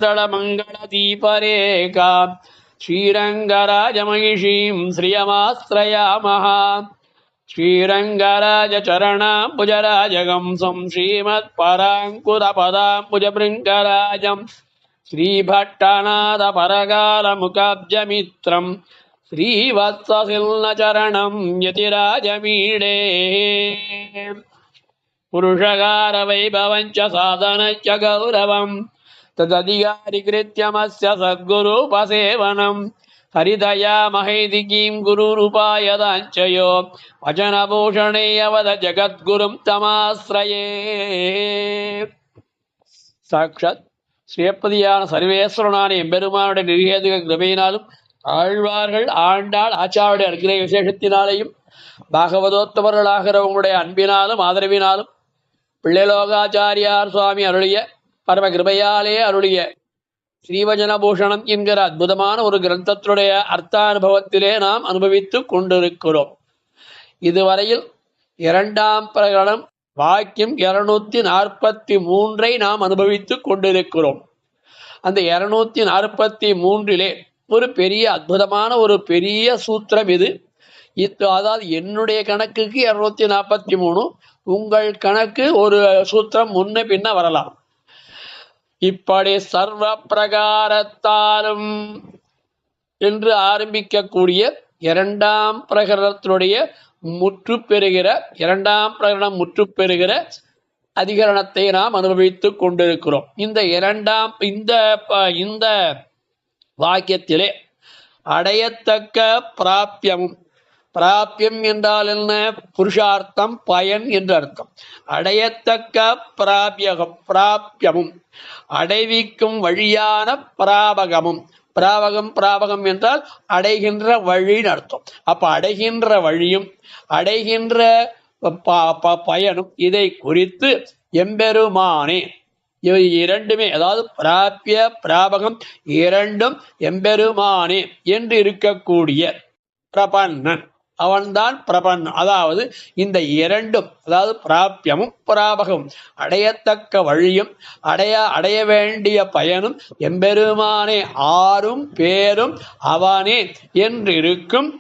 तळमङ्गलदीपरेखा श्रीरङ्गराजमहिषीं श्रियमाश्रयामः श्रीरङ्गराजचरणाम्बुजराजगंसं श्रीमत्पराङ्कुरपदाम्बुजभृङ्गराजं श्रीभट्टनाथपरकालमुखाब्जमित्रं श्रीवत्सशिल्नचरणं यतिराजमीडे पुरुषकारवैभवञ्च साधनञ्च गौरवम् तदधिकारिकृत्यमस्य सद्गुरूपसेवनं हरिदया महैदिकीं गुरुरूपायदाञ्चयो वचनभूषणे अवद जगद्गुरुं तमाश्रये साक्षात् ஸ்ரீயப்பதியான சர்வேஸ்வரனான எம்பெருமானுடைய நிர்ஹேதுக கிருபையினாலும் ஆழ்வார்கள் ஆண்டாள் ஆச்சாருடைய அனுகிரக விசேஷத்தினாலேயும் பாகவதோத்தமர்களாகிறவங்களுடைய அன்பினாலும் ஆதரவினாலும் பிள்ளைலோகாச்சாரியார் சுவாமி அருளிய பரம கிருபையாலே அருளிய ஸ்ரீவஜனபூஷணம் என்கிற அற்புதமான ஒரு கிரந்தத்தினுடைய அர்த்தானுபவத்திலே நாம் அனுபவித்து கொண்டிருக்கிறோம். இதுவரையில் இரண்டாம் பிரகடனம் வாக்கியம் 243 நாம் அனுபவித்து கொண்டிருக்கிறோம். அந்த 243 ஒரு பெரிய அற்புதமான ஒரு பெரிய சூத்திரம் இது. அதாவது என்னுடைய கணக்குக்கு 243, உங்கள் கணக்கு ஒரு சூத்திரம் முன்ன பின்ன வரலாம். இப்படி சர்வ பிரகாரத்தாலும் என்று ஆரம்பிக்கக்கூடிய இரண்டாம் பிரகரணத்தினுடைய இரண்டாம் பிரகரணம் முற்று பெறுகிற அதிகரணத்தை நாம் அனுபவித்துக் கொண்டிருக்கிறோம். இந்த வாக்கியத்திலே அடையத்தக்க பிராப்தியமும், பிராப்தியம் என்றால் என்ன? புருஷார்த்தம், பயன் என்று அர்த்தம். அடையத்தக்க பிராப்தியமும், அடைவிக்கும் வழியான பிராபகமும். பிராபகம் என்றால் அடைகின்ற வழின்னு அர்த்தம். அப்ப அடைகின்ற வழியும் அடைகின்ற பயனும் இதை குறித்து எம்பெருமானே, இவை இரண்டுமே, அதாவது பிராபிய பிராபகம் இரண்டும் எம்பெருமானே என்று இருக்கக்கூடிய பிரபன்னன், அவன்தான் பிரபன்னன். அதாவது இந்த இரண்டும், அதாவது பிராபியமும் பிராபகமும், அடையத்தக்க வழியும் அடைய வேண்டிய பயனும் எம்பெருமானே, ஆறும் பேரும் அவனே என்றிருக்கும்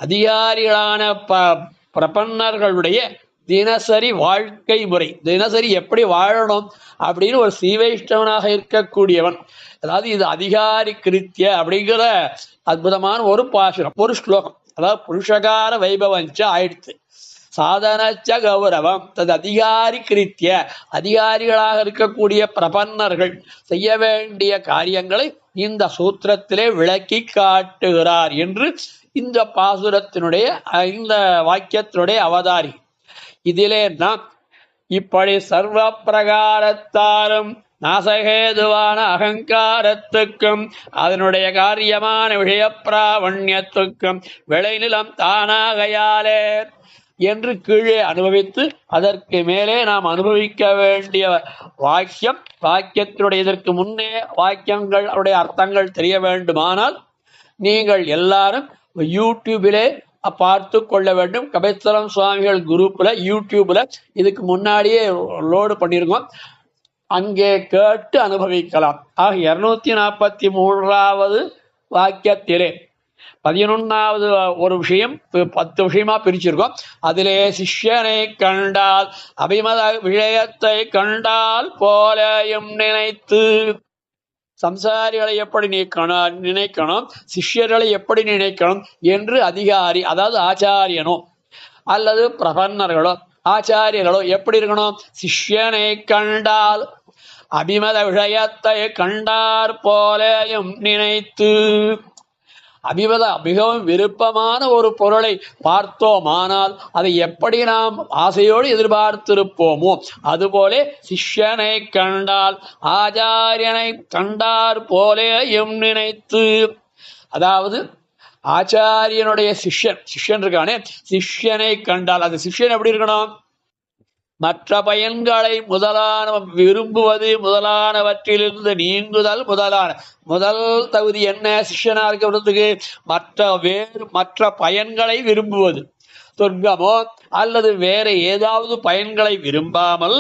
அதிகாரிகளான பிரபன்னர்களுடைய தினசரி வாழ்க்கை முறை, தினசரி எப்படி வாழணும் அப்படின்னு ஒரு சீவைஷ்டவனாக இருக்கக்கூடியவன், அதாவது இது அதிகாரி கிருத்திய அப்படிங்கிற அற்புதமான ஒரு பாசுரம், ஒரு ஸ்லோகம். அதாவது புருஷகார வைபவஞ்ச ஆயிடுத்து, சாதனச்ச கௌரவம் தது அதிகாரி கிருத்திய, அதிகாரிகளாக இருக்கக்கூடிய பிரபன்னர்கள் செய்ய வேண்டிய காரியங்களை இந்த சூத்திரத்திலே விளக்கி காட்டுகிறார் என்று இந்த பாசுரத்தினுடைய இந்த வாக்கியத்தினுடைய அவதாரி. இதிலே நாம் இப்படி சர்வ பிரகாரத்தாலும் நாசகேதுவான அகங்காரத்துக்கும் அதனுடைய காரியமான விஷய பிராவண்யத்துக்கும் விளைநிலம் தானாகையாலே என்று கீழே அனுபவித்து அதற்கு மேலே நாம் அனுபவிக்க வேண்டிய வாக்கியத்தினுடைய இதற்கு முன்னே வாக்கியங்களுடைய அர்த்தங்கள் தெரிய வேண்டுமானால் நீங்கள் எல்லாரும் யூடியூபிலே பார்த்து கொள்ள வேண்டும். கபேஸ்வரம் சுவாமிகள் குரூப்ல யூடியூப்ல இதுக்கு முன்னாடியே லோடு பண்ணியிருக்கோம், அங்கே கேட்டு அனுபவிக்கலாம். ஆக 243வது வாக்கியத்திலே 11வது ஒரு விஷயம் 10 விஷயமா பிரிச்சிருக்கோம். அதிலே சிஷ்யனை கண்டால் அபிமத விஷயத்தை கண்டால் போலையும் நினைத்து, சம்சாரிகளை எப்படி நினைக்கணும், சிஷ்யர்களை எப்படி நினைக்கணும் என்று அதிகாரி, அதாவது ஆச்சாரியனோ அல்லது பிரபன்னர்களோ ஆச்சாரியர்களோ எப்படி இருக்கணும்? சிஷ்யனை கண்டால் அபிமத விஷயத்தை கண்டார் போலையும் நினைத்து, மிகவும் விருப்பமான ஒரு பொருளை பார்த்தோமானால் அதை எப்படி நாம் ஆசையோடு எதிர்பார்த்திருப்போமோ அதுபோல சிஷ்யனை கண்டால் ஆச்சாரியனை கண்டார் போலேயும் நினைத்து, அதாவது ஆச்சாரியனுடைய சிஷ்யன் இருக்கானே, சிஷ்யனை கண்டால் அந்த சிஷ்யன் எப்படி இருக்கணும்? மற்ற பயன்களை விரும்புவது முதலானவற்றிலிருந்து நீங்குதல் முதல் தகுதி என்ன? சிஷ்யனா இருக்கிறதுக்கு மற்ற பயன்களை விரும்புவது. சொர்க்கமோ அல்லது வேற ஏதாவது பயன்களை விரும்பாமல்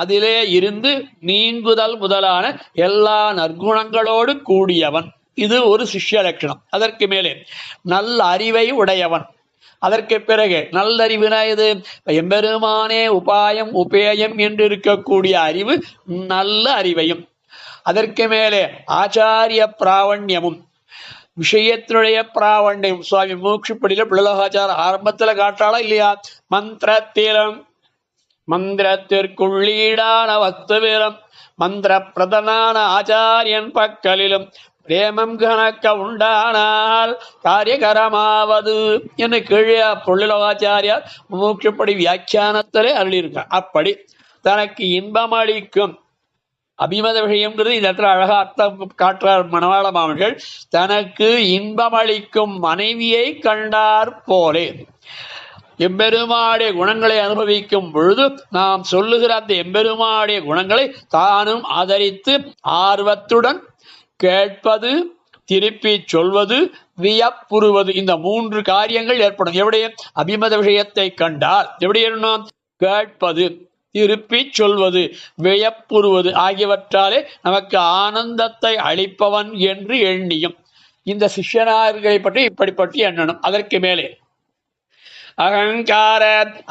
அதிலே இருந்து நீங்குதல் முதலான எல்லா நற்குணங்களோடு கூடியவன். இது ஒரு சிஷ்ய லட்சணம். அதற்கு மேலே நல்ல அறிவை உடையவன். அதற்கு பிறகு நல்லறிவுனா இது எம்பெருமானே உபாயம் உபேயம் என்று இருக்கக்கூடிய அறிவு நல்ல அறிவையும், அதற்கு மேலே ஆச்சாரிய பிராவண்யமும் விஷயத்தினுடைய பிராவண்யம். சுவாமி மூச்சுப்படியில பிள்ளலோகாச்சார ஆரம்பத்துல காட்டாளா இல்லையா? மந்திரத்திற்குள்ளீடான வஸ்துவிலும் மந்திர பிரதனான ஆச்சாரியன் பக்கலிலும் பிரேமம் கணக்க உண்டானால் காரியகரமாவது என்று கீழே பொள்ளிலோகாச்சாரியார் மூச்சுப்படி வியாக்கியானத்திலே அருளியிருக்கார். அப்படி தனக்கு இன்பம் அளிக்கும் அபிமத விஷயம்ங்கிறது இந்த இடத்துல அழகா அர்த்தம் காட்டுறார் மணவாள மாமன்கள். தனக்கு இன்பம் அளிக்கும் மனைவியை கண்டார் போலே எம்பெருமாடைய குணங்களை அனுபவிக்கும் பொழுது நாம் சொல்லுகிற அந்த எம்பெருமாடைய குணங்களை தானும் ஆதரித்து ஆர்வத்துடன் கேட்பது, திருப்பி சொல்வது, வியப்புறுவது, இந்த 3 காரியங்கள் ஏற்படும். எப்படி? அபிமத விஷயத்தை கண்டால் எப்படி எண்ணணும்? கேட்பது, திருப்பி சொல்வது, வியப்புறுவது ஆகியவற்றாலே நமக்கு ஆனந்தத்தை அளிப்பவன் என்று எண்ணியும் இந்த சிஷ்யனார்களை பற்றி இப்படிப்பட்டு எண்ணணும். அதற்கு மேலே அகங்கார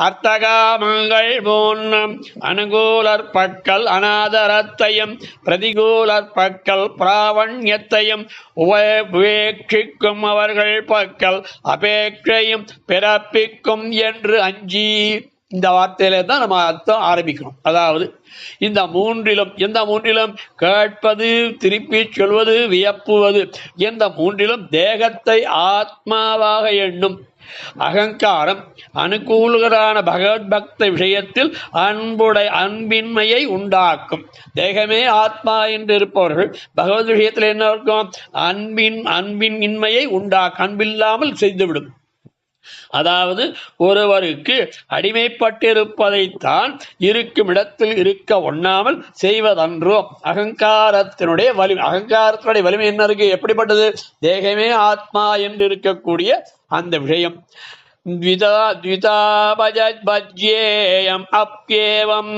அர்த்தகாமங்கள் போன்னம் அனுகூலர் பக்கல் அநாதரத்தையும் பிரதிகூலர் பக்கல் பிராவண்யத்தையும் உபேட்சிக்கும் அவர்கள் பக்கல் அபேட்சையும் பிறப்பிக்கும் என்று அஞ்சி. இந்த வார்த்தையில தான் நம்ம அர்த்தம் ஆரம்பிக்கணும். அதாவது இந்த மூன்றிலும், எந்த மூன்றிலும்? கேட்பது, திருப்பி சொல்வது, வியப்புவது, எந்த மூன்றிலும் தேகத்தை ஆத்மாவாக எண்ணும் அகங்காரம் அனுகூலரான பகவத்பக்த விஷயத்தில் அன்பின்மையை உண்டாக்கும். தேகமே ஆத்மா என்று இருப்பவர்கள் பகவத் விஷயத்தில் என்ன இருக்கும்? அன்பின்மையை உண்டாக்கும். அன்பில்லாமல் செய்துவிடும். அதாவது ஒருவருக்கு அடிமைப்பட்டிருப்பதைத்தான் இருக்கும் இடத்தில் இருக்க ஒண்ணாமல் செய்வதன்றோ அகங்காரத்தினுடைய வலிமை. அகங்காரத்தினுடைய வலிமை என்ன இருக்கு? எப்படிப்பட்டது? தேகமே ஆத்மா என்று இருக்கக்கூடிய அந்த விஷயம். த்விதாபஜ்யேயம் அப்யேவம்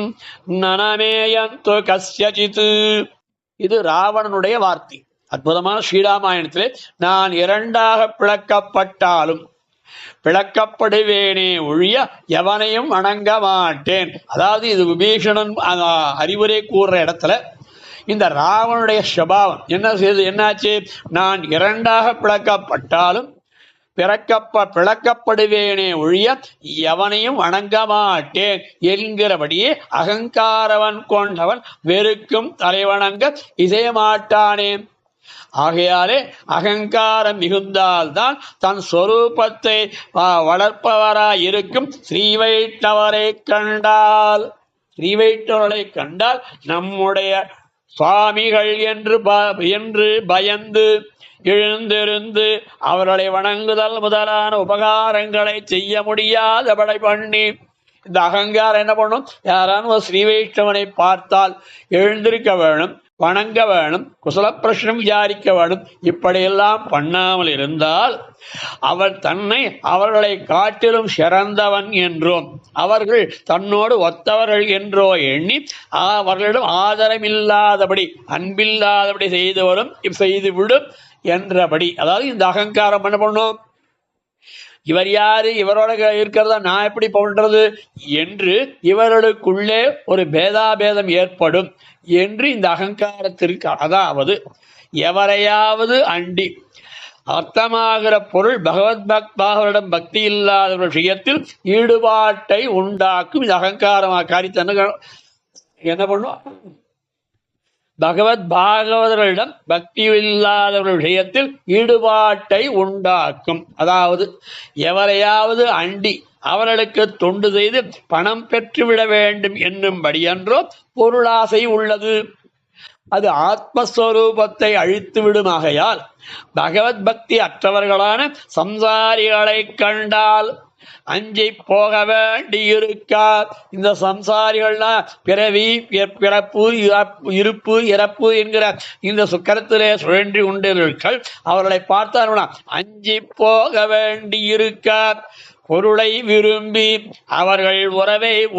நனமேயந்து கஸ்யசித். இது ராவணனுடைய வார்த்தை. அற்புதமான ஸ்ரீராமாயணத்திலே நான் 2ஆக பிளக்கப்பட்டாலும் பிளக்கப்படுவேனே ஒழிய எவனையும் வணங்க மாட்டேன். அதாவது இது விபீஷணன் அறிவுரை கூறுற இடத்துல இந்த ராவனுடைய சுபாவம் என்ன செய்து? என்னாச்சு? நான் 2ஆக பிளக்கப்பட்டாலும் பிளக்கப்படுவேனே ஒழிய எவனையும் வணங்க மாட்டேன் என்கிறபடியே அகங்காரவன் கொண்டவன் வெறுக்கும் தலைவணங்க இசைய மாட்டானே. ஆகையாலே அகங்காரம் மிகுந்தால்தான் தன் சொரூபத்தை வளர்ப்பவராயிருக்கும் ஸ்ரீவைஷ்ணவரை கண்டால் நம்முடைய சுவாமிகள் என்று பயந்து எழுந்திருந்து அவர்களை வணங்குதல் முதலான உபகாரங்களை செய்ய முடியாதபடி பண்ணி இந்த அகங்காரம் என்ன பண்ணும்? யாரான ஒரு ஸ்ரீ வைஷ்ணவனை பார்த்தால் எழுந்திருக்க வேணும், வணங்க வேணும், குசல பிரஷ்னம் விசாரிக்க வேணும். இப்படியெல்லாம் பண்ணாமல் இருந்தால் அவர் தன்னை அவர்களை காட்டிலும் சிறந்தவன் என்றோம், அவர்கள் தன்னோடு ஒத்தவர்கள் என்றோ எண்ணி அவர்களிடம் ஆதரமில்லாதபடி அன்பில்லாதபடி செய்துவிடும் என்றபடி. அதாவது இந்த அகங்காரம் என்ன பண்ணும்? இவர் யாரு, இவரோட இருக்கிறதா நான் எப்படி பண்றது என்று இவர்களுக்குள்ளே ஒரு பேதாபேதம் ஏற்படும் என்று இந்த அகங்காரத்திற்கு. அதாவது எவரையாவது அண்டி அர்த்தமாகிற பொருள் பகவத்பக்தர்களிடம் பக்தி இல்லாத விஷயத்தில் ஈடுபாட்டை உண்டாக்கும். இந்த அகங்காரமாக காரியத்தை என்ன பண்ணும்? பாகவதர்களிடம் பக்தி இல்லாதவர்கள் விஷயத்தில் ஈடுபாட்டை உண்டாக்கும். அதாவது எவரையாவது அண்டி அவர்களுக்கு தொண்டு செய்து பணம் பெற்றுவிட வேண்டும் என்னும்படி என்றோ பொருளாசை உள்ளது. அது ஆத்மஸ்வரூபத்தை அழித்து விடுமாகையால் பகவத் பக்தி அற்றவர்களான சம்சாரிகளை கண்டால் அஞ்சி போக வேண்டியிருக்கார். இந்த சம்சாரிகள்னா பிறவி, பிறப்பு, இருப்பு, இறப்பு என்கிற இந்த சுக்கரத்திலே சுழன்றி கொண்டிருக்கள். அவர்களை பார்த்தார்கள் அஞ்சி போக வேண்டியிருக்கார். பொருளை விரும்பி அவர்கள்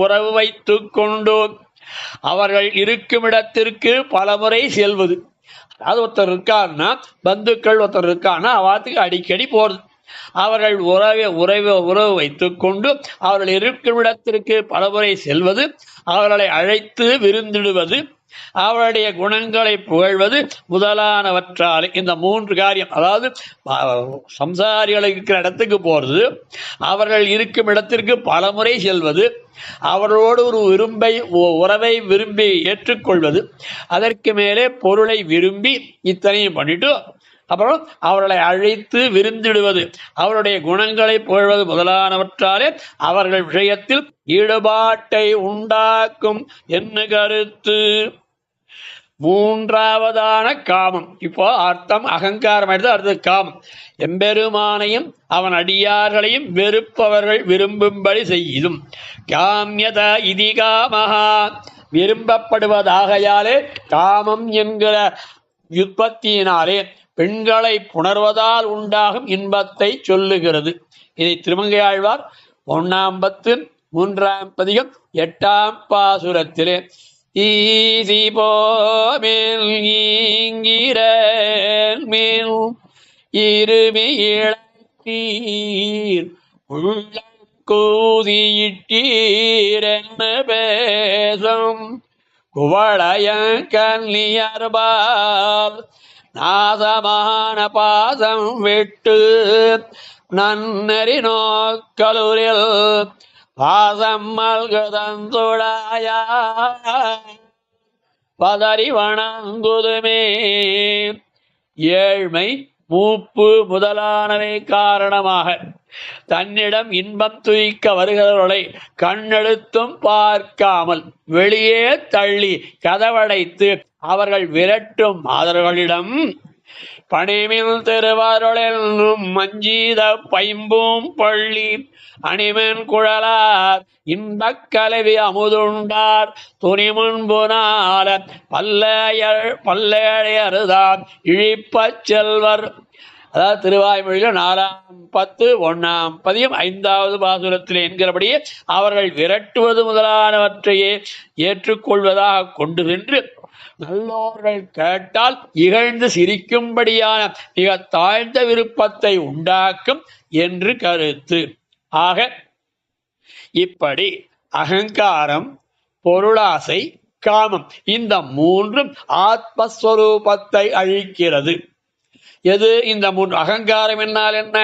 உறவு வைத்துக் கொண்டு அவர்கள் இருக்குமிடத்திற்கு பலமுறை செல்வது. அதாவது ஒருத்தர் இருக்காருன்னா, பந்துக்கள் ஒருத்தர் இருக்காருன்னா அவாத்துக்கு அடிக்கடி போறது. அவர்கள் உறவு வைத்துக் கொண்டு அவர்கள் இருக்குமிடத்திற்கு பலமுறை செல்வது, அவர்களை அழைத்து விருந்திடுவது, அவருடைய குணங்களை புகழ்வது முதலானவற்றால் இந்த 3 காரியம். அதாவது சம்சாரிகள் இருக்கிற இடத்துக்கு போறது, அவர்கள் இருக்கும் இடத்திற்கு பலமுறை செல்வது, அவர்களோடு ஒரு உறவை விரும்பி ஏற்றுக்கொள்வது, அதற்கு மேலே பொருளை விரும்பி இத்தனையும் பண்ணிட்டு அப்புறம் அவர்களை அழைத்து விருந்திடுவது, அவருடைய குணங்களை புகழ்வது முதலானவற்றாலே அவர்கள் விஷயத்தில் ஈடுபாட்டை உண்டாக்கும் என்ன கருத்து. மூன்றாவதான காமம். இப்போ அர்த்தம் அகங்காரம் எடுத்து அடுத்தது காமம். எம்பெருமானையும் அவன் அடியார்களையும் வெறுப்பவர்கள் விரும்பும்படி செய்யும். காமியத இதி காமஹா, விரும்பப்படுவதாகையாலே காமம் என்கிற யுற்பத்தியினாலே பெண்களை புணர்வதால் உண்டாகும் இன்பத்தை சொல்லுகிறது. இதை திருமங்கையாழ்வார் 1ஆம் பத்து 3ஆம் பதிகம் 8ஆம் பாசுரத்திலே ஈசி போமேல் ஈங்கிரேல் மேல் இருமியிழீர் உள்ளம் கூதியிட்டீர் என்ன பேசும் குவளைய கன்னியர்பால் நாசமான பாசம் விட்டு நன்னறி நோக்கலுரில் பாசம் மல்குதந்துடாய பதறி வணங்குதுமே. ஏழ்மை, மூப்பு முதலானவை காரணமாக தன்னிடம் இன்பம் துய்க்க வருகிறவர்களை கண்ணெடுத்தும் பார்க்காமல் வெளியே தள்ளி கதவடைத்து அவர்கள் விரட்டும் மாதர்களிடம் பணிமில் திருவாரொழும் மஞ்சீத பைம்பூம் பள்ளி அணிமென் குழலார் இன்பக் கலவி அமுதுண்டார் துணிமுன்புனால பல்லேழையருதான் இழிப்பச் செல்வர். அதாவது திருவாய்மொழியில் 4ஆம் பத்து 1ஆம் பதியம் 5வது பாசுரத்தில் என்கிறபடியே அவர்கள் விரட்டுவது முதலானவற்றையே ஏற்றுக்கொள்வதாக கொண்டு சென்று நல்லோர்கள் கேட்டால் இகழ்ந்து சிரிக்கும்படியான மிக தாழ்ந்த விருப்பத்தை உண்டாக்கும் என்று கருத்து. ஆக இப்படி அகங்காரம், பொருளாசை, காமம் இந்த 3ம் ஆத்மஸ்வரூபத்தை அழிக்கிறது. எது இந்த 3? அகங்காரம் என்னால் என்ன?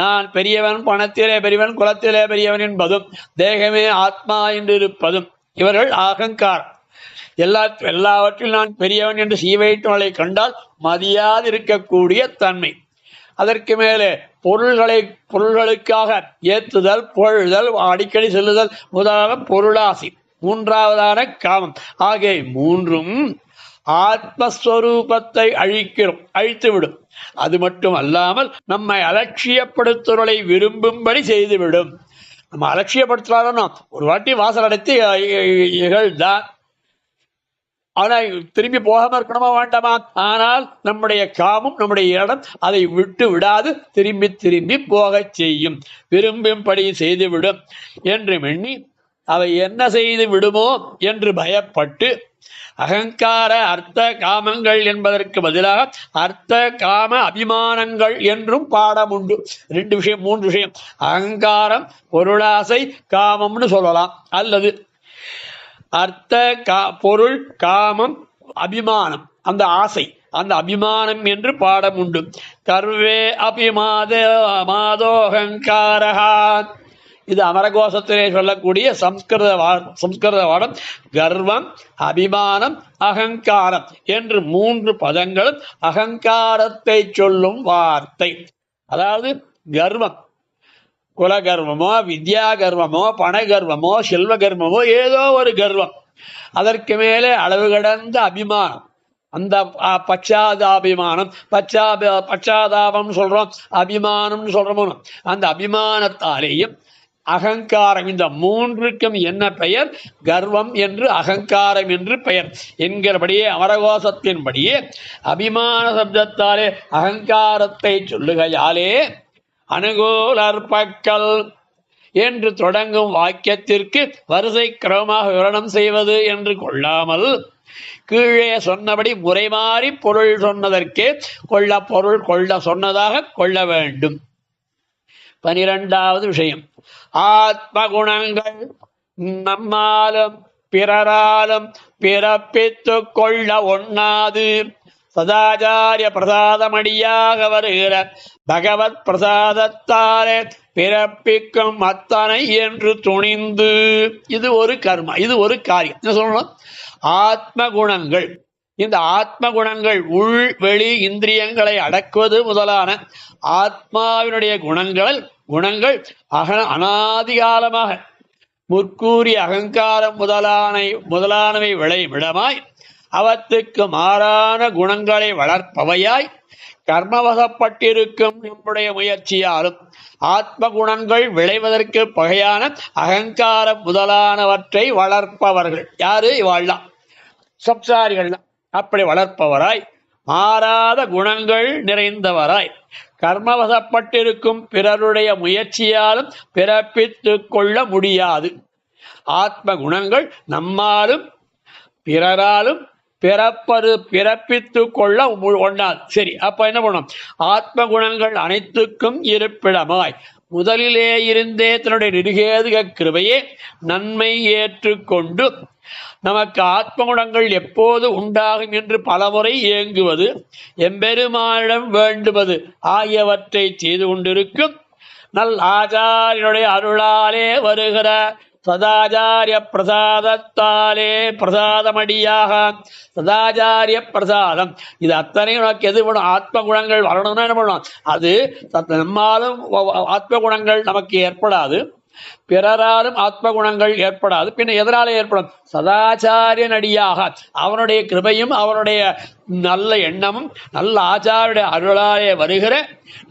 நான் பெரியவன், பணத்திலே பெரியவன், குலத்திலே பெரியவன் என்பதும், தேகமே ஆத்மா என்று இருப்பதும் இவர்கள் அகங்காரம். எல்லாவற்றிலும் நான் பெரியவன் என்று சீவையிட்டவர்களை கண்டால் மதியாதிருக்கக்கூடிய தன்மை. அதற்கு மேலே பொருள்களுக்காக ஏற்றுதல், புகழுதல், அடிக்கடி செல்லுதல் முதலான பொருளாசி. 3ஆவதான காமம். ஆகிய 3ம் ஆத்மஸ்வரூபத்தை அழித்துவிடும். அது மட்டும் அல்லாமல் நம்மை அலட்சியப்படுத்துவதை விரும்பும்படி செய்துவிடும். நம்ம அலட்சியப்படுத்துறாருன்னா ஒரு வாட்டி வாசல் அடைத்து இகழ்தான், ஆனால் திரும்பி போகாம இருக்கணுமா வேண்டாமா? ஆனால் நம்முடைய காமம், நம்முடைய இடம் அதை விட்டு விடாது திரும்பி திரும்பி போக செய்யும், விரும்பும்படி செய்துவிடும் என்று எண்ணி அவை என்ன செய்து விடுமோ என்று பயப்பட்டு அகங்கார அர்த்த காமங்கள் என்பதற்கு பதிலாக அர்த்த காம அபிமானங்கள் என்றும் பாடம் உண்டு. 2 விஷயம் 3 விஷயம். அகங்காரம், பொருளாசை, காமம்னு சொல்லலாம். அல்லது அர்த்த பொருள், காமம், அபிமானம், அந்த ஆசை, அந்த அபிமானம் என்று பாடம் உண்டு. கர்வே அபிமாதோகங்காரஹா, இது அமரகோஷத்திலே சொல்லக்கூடிய சம்ஸ்கிருத வாடம். கர்வம், அபிமானம், அகங்காரம் என்று 3 பதங்களும் அகங்காரத்தை சொல்லும் வார்த்தை. அதாவது கர்வம், குலகர்வமோ, வித்யா கர்வமோ, பண கர்வமோ, செல்வ கர்வமோ, ஏதோ ஒரு கர்வம். அதற்கு மேலே அளவு கடந்த அபிமானம், அந்த பச்சாதாபிமானம், பச்சாதாபம் சொல்றோம், அபிமானம் சொல்றோம். அந்த அபிமானத்தாலேயும் அகங்காரம், இந்த 3க்கும் என்ன பெயர்? கர்வம் என்று, அகங்காரம் என்று பெயர் என்கிறபடியே அமரகோஷத்தின்படியே அபிமான சப்தத்தாலே அகங்காரத்தை சொல்லுகையாலே அனுகூலற்பக்கல் என்று தொடங்கும் வாக்கியத்திற்கு வரிசை கிரமமாக விவரணம் செய்வது என்று கொள்ளாமல் கீழே சொன்னபடி முறை மாறி பொருள் சொன்னதற்கே பொருள் கொள்ள சொன்னதாக கொள்ள வேண்டும். 12வது விஷயம், ஆத்ம குணங்கள் நம்மாலும் பிறராலும் பிறப்பித்து கொள்ள ஒண்ணாது சதாச்சாரிய பிரசாதமடியாக வருகிற பகவத் பிரசாதத்தாலே பிறப்பிக்கும் அத்தனை என்று துணிந்து, இது ஒரு கர்மா, இது ஒரு காரியம். என்ன சொல்லணும்? ஆத்ம குணங்கள், இந்த ஆத்ம குணங்கள் உள் வெளி இந்திரியங்களை அடக்குவது முதலான ஆத்மாவினுடைய குணங்கள் அனாதிகாலமாக முற்கூறிய அகங்காரம் முதலானவை விளைவிடமாய் அவற்றுக்கு மாறான குணங்களை வளர்ப்பவையாய் கர்மவசப்பட்டிருக்கும் நம்முடைய முயற்சியாலும் ஆத்ம குணங்கள் விளைவதற்கு பகையான அகங்காரம் முதலானவற்றை வளர்ப்பவர்கள் யாரு? இவாள்லாம் சம்சாரிகள். அப்படி வளர்ப்பவராய் மாறாத குணங்கள் நிறைந்தவராய் கர்மவசப்பட்டிருக்கும் பிறருடைய முயற்சியாலும் பிறப்பித்து கொள்ள முடியாது. ஆத்ம குணங்கள் நம்மாலும் பிறராலும் பிறப்பித்து கொள்ள ஒண்ணாது. சரி, அப்ப என்ன பண்ணணும்? ஆத்ம குணங்கள் அனைத்துக்கும் இருப்பிடமாய் முதலிலே இருந்தே தன்னுடைய நிருகேதுக கிருபையே நன்மை ஏற்றுக்கொண்டு நமக்கு ஆத்ம குணங்கள் எப்போது உண்டாகும் என்று பலமுறை ஏங்குவது, எம்பெருமானிடம் வேண்டுவது ஆகியவற்றை செய்து கொண்டிருக்கும் நல் ஆச்சாரியனுடைய அருளாலே வருகிற சதாச்சாரிய பிரசாதத்தாலே பிரசாதமடியாக சதாச்சாரிய பிரசாதம், இது அத்தனையும் நமக்கு எது வேணும்? ஆத்ம குணங்கள் வரணும்னா என்ன பண்ணணும்? அது நம்மாலும் ஆத்ம குணங்கள் நமக்கு ஏற்படாது, பிறராலும் ஆத்ம குணங்கள் ஏற்படாது. பின்ன எதனால ஏற்படும்? சதாச்சாரிய நடியாக அவனுடைய கிருபையும் அவனுடைய நல்ல எண்ணமும் நல்ல ஆச்சாரிய அருளாலே வருகிற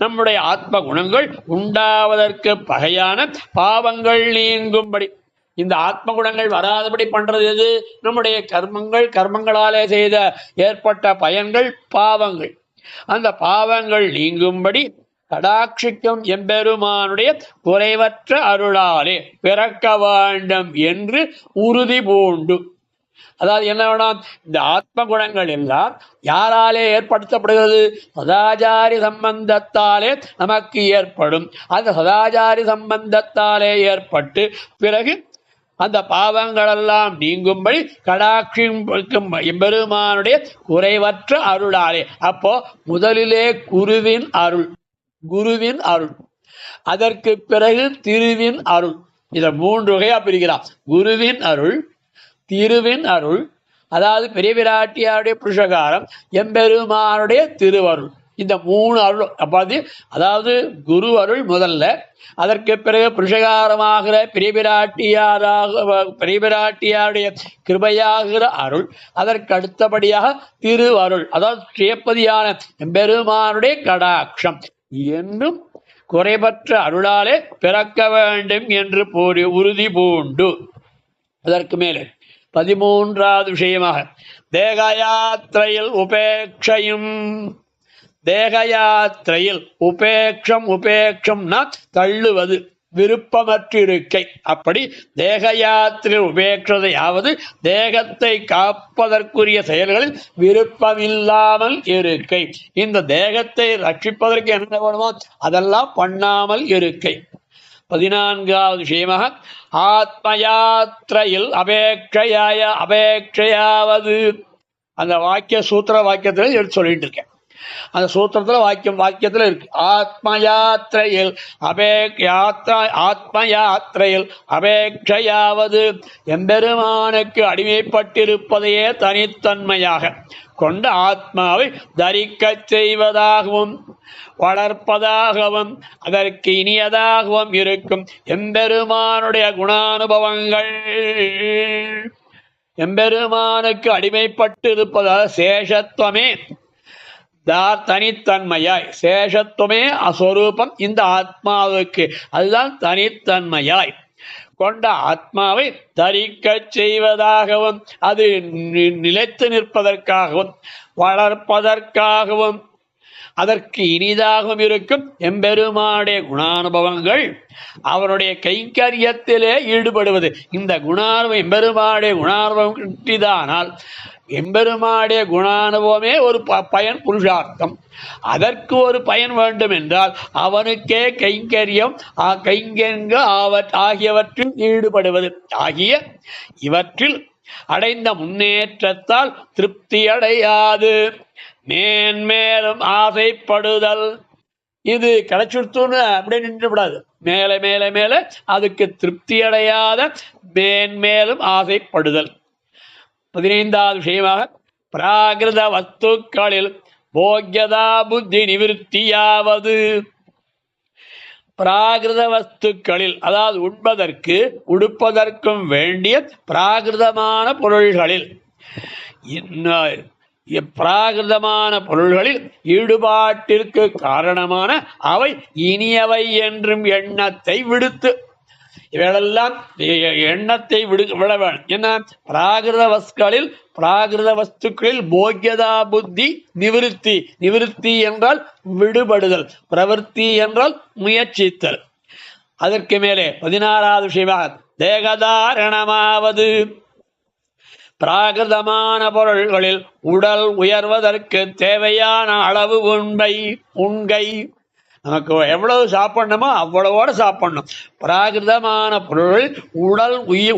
நம்முடைய ஆத்ம குணங்கள் உண்டாவதற்கு பகையான பாவங்கள் நீங்கும்படி. இந்த ஆத்ம குணங்கள் வராதபடி பண்றது எது? நம்முடைய கர்மங்களாலே செய்த ஏற்பட்ட பயன்கள் பாவங்கள். அந்த பாவங்கள் நீங்கும்படி கடாட்சிக்கும் எம்பெருமானுடைய குறைவற்ற அருளாலே பிறக்க வேண்டும் என்று உறுதி பூண்டு. அதாவது என்ன வேணும்? இந்த ஆத்ம குணங்கள் எல்லாம் யாராலே ஏற்படுத்தப்படுகிறது? சதாச்சாரி சம்பந்தத்தாலே நமக்கு ஏற்படும். அந்த சதாச்சாரி சம்பந்தத்தாலே ஏற்பட்டு பிறகு அந்த பாவங்களெல்லாம் நீங்கும்படி கடாட்சிக்கும் எம்பெருமானுடைய குறைவற்ற அருளாலே. அப்போ முதலிலே குருவின் அருள், அதற்கு பிறகு திருவின் அருள். இதை 3 வகையா பிரிக்கிறான். குருவின் அருள், திருவின் அருள், அதாவது பெரிய பிராட்டியாருடைய புருஷகாரம், எம்பெருமானுடைய திருவருள். இந்த 3 அருள் அப்பாது, அதாவது குரு அருள் முதல்ல, அதற்கு பிறகு புருஷகாரமாகிற பெரிய பிராட்டியாருடைய கிருபையாகிற அருள், அதற்கு அடுத்தபடியாக திருவருள், அதாவது ஸ்ரீபதியான எம்பெருமானுடைய கடாட்சம் என்னும் குறைபற்ற அருளாலே பிறக்க வேண்டும் என்று உறுதி பூண்டு. அதற்கு மேலே 13வது விஷயமாக தேகயாத்திரையில் உபேட்சம்னா தள்ளுவது, விருப்பமற்றிருக்கை. அப்படி தேகயாத்திரையில் உபேட்சதையாவது தேகத்தை காப்பதற்குரிய செயல்களில் விருப்பமில்லாமல் இருக்கை. இந்த தேகத்தை ரட்சிப்பதற்கு என்ன வேணுமோ அதெல்லாம் பண்ணாமல் இருக்கை. 14வது விஷயமாக ஆத்ம யாத்திரையில் அபேட்சையாவது. அந்த சூத்திர வாக்கியத்தில் எடுத்து சொல்லிட்டு இருக்கேன். அந்த சூத்திரத்துல வாக்கியத்துல இருக்கு. ஆத்ம யாத்திரையில் அபேட்சையாவது எம்பெருமானுக்கு அடிமைப்பட்டிருப்பதையே தனித்தன்மையாக கொண்ட ஆத்மாவை தரிக்க செய்வதாகவும் வளர்ப்பதாகவும் அதற்கு இனியதாகவும் இருக்கும் எம்பெருமானுடைய குணானுபவங்கள். எம்பெருமானுக்கு அடிமைப்பட்டிருப்பதால் சேஷத்துவமே தனித்தன்மையாய், சேஷத்துவமே அஸ்வரூபம் இந்த ஆத்மாவுக்கு, அதுதான் தனித்தன்மையாய் கொண்ட ஆத்மாவை தரிக்க செய்வதாகவும் அது நிலைத்து நிற்பதற்காகவும் வளர்ப்பதற்காகவும் அதற்கு இனிதாகவும் இருக்கும் எம்பெருமானுடைய குணானுபவங்கள், அவருடைய கைங்கரியத்திலே ஈடுபடுவது. இந்த குணானுபவம் எம்பெருமானுடைய குணானுபவம் கிட்டிதானால் எம்பெருமானுடைய குணானுபவமே ஒரு பயன், புருஷார்த்தம். அதற்கு ஒரு பயன் வேண்டும் என்றால் அவனுக்கே கைங்கரியம், கைங்கரியங்கள் ஆகியவற்றில் ஈடுபடுவது ஆகிய இவற்றில் அடைந்த முன்னேற்றத்தால் திருப்தி அடையாது மேன்மேலும் ஆசைப்படுதல். இது கிடைச்சுடுத்துன்னு அப்படியே நின்று விடாது. மேலே மேலே மேலே அதுக்கு திருப்தி அடையாத மேன்மேலும் ஆசைப்படுதல். 15வது விஷயமாக பிராகிருத வஸ்துக்களில் போக்யதா புத்தி நிவிருத்தியாவது. பிராகிருத வஸ்துக்களில், அதாவது உண்பதற்கு உடுப்பதற்கும் வேண்டிய பிராகிருதமான பொருள்களில், பிராகிருதமான பொருள்களில் ஈடுபாட்டிற்கு காரணமான அவை இனியவை என்றும் எண்ணத்தை விடுத்து, இவைகளெல்லாம் எண்ணத்தை விட வேணும். என்ன? பிராகிருத வஸ்துக்களில் போக்யதா புத்தி நிவிருத்தி. நிவிருத்தி என்றால் விடுபடுதல், பிரவருத்தி என்றால் முயற்சித்தல். அதற்கு மேலே 16வது விஷயமாக தேகதாரணமாவது. பிராகிருதமான பொருள்களில் உடல் உயர்வதற்கு தேவையான அளவு உண்கை. நமக்கு எவ்வளவு சாப்பிடணுமோ அவ்வளவோட சாப்பிடணும். பிராகிருதமான பொருள்